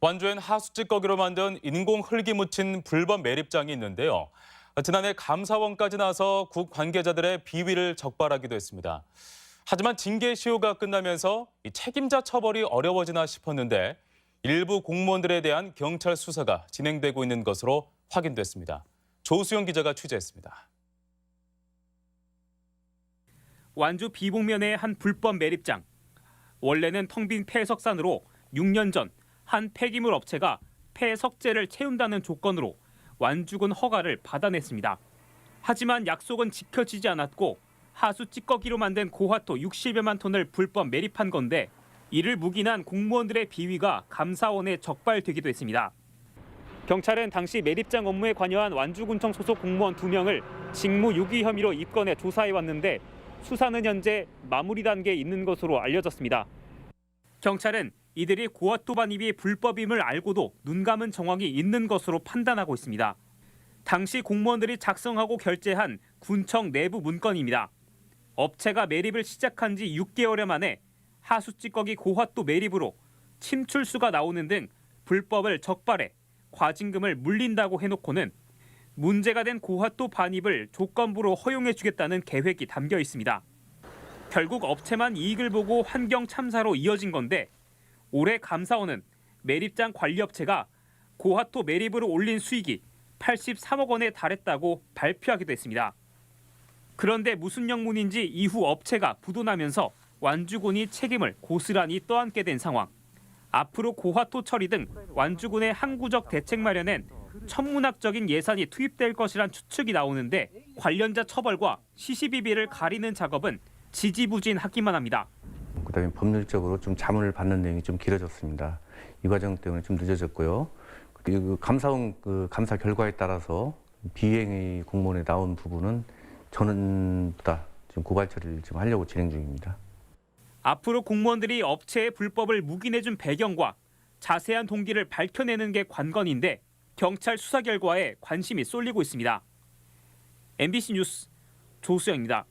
완주엔 하수 찌꺼기로 만든 인공 흙이 묻힌 불법 매립장이 있는데요. 지난해 감사원까지 나서 국 관계자들의 비위를 적발하기도 했습니다. 하지만 징계 시효가 끝나면서 이 책임자 처벌이 어려워지나 싶었는데 일부 공무원들에 대한 경찰 수사가 진행되고 있는 것으로 확인됐습니다. 조수영 기자가 취재했습니다. 완주 비봉면의 한 불법 매립장. 원래는 텅 빈 폐석산으로 6년 전 한 폐기물 업체가 폐석재를 채운다는 조건으로 완주군 허가를 받아냈습니다. 하지만 약속은 지켜지지 않았고 하수 찌꺼기로 만든 고화토 60여만 톤을 불법 매립한 건데 이를 묵인한 공무원들의 비위가 감사원에 적발되기도 했습니다. 경찰은 당시 매립장 업무에 관여한 완주군청 소속 공무원 2명을 직무유기 혐의로 입건해 조사해 왔는데 수사는 현재 마무리 단계에 있는 것으로 알려졌습니다. 경찰은 이들이 고화토 반입이 불법임을 알고도 눈 감은 정황이 있는 것으로 판단하고 있습니다. 당시 공무원들이 작성하고 결재한 군청 내부 문건입니다. 업체가 매립을 시작한 지 6개월여 만에 하수 찌꺼기 고화토 매립으로 침출수가 나오는 등 불법을 적발해 과징금을 물린다고 해놓고는 문제가 된 고화토 반입을 조건부로 허용해주겠다는 계획이 담겨 있습니다. 결국 업체만 이익을 보고 환경 참사로 이어진 건데 올해 감사원은 매립장 관리업체가 고화토 매립으로 올린 수익이 83억 원에 달했다고 발표하기도 했습니다. 그런데 무슨 영문인지 이후 업체가 부도나면서 완주군이 책임을 고스란히 떠안게 된 상황. 앞으로 고화토 처리 등 완주군의 항구적 대책 마련엔 천문학적인 예산이 투입될 것이란 추측이 나오는데 관련자 처벌과 시시비비를 가리는 작업은 지지부진하기만 합니다. 그다음에 법률적으로 좀 자문을 받는 내용이 좀 길어졌습니다. 이 과정 때문에 좀 늦어졌고요. 그리고 감사원 감사 결과에 따라서 비행의 공무원에 나온 부분은 전원보다 지금 고발 처리를 지금 하려고 진행 중입니다. 앞으로 공무원들이 업체의 불법을 묵인해준 배경과 자세한 동기를 밝혀내는 게 관건인데 경찰 수사 결과에 관심이 쏠리고 있습니다. MBC 뉴스 조수영입니다.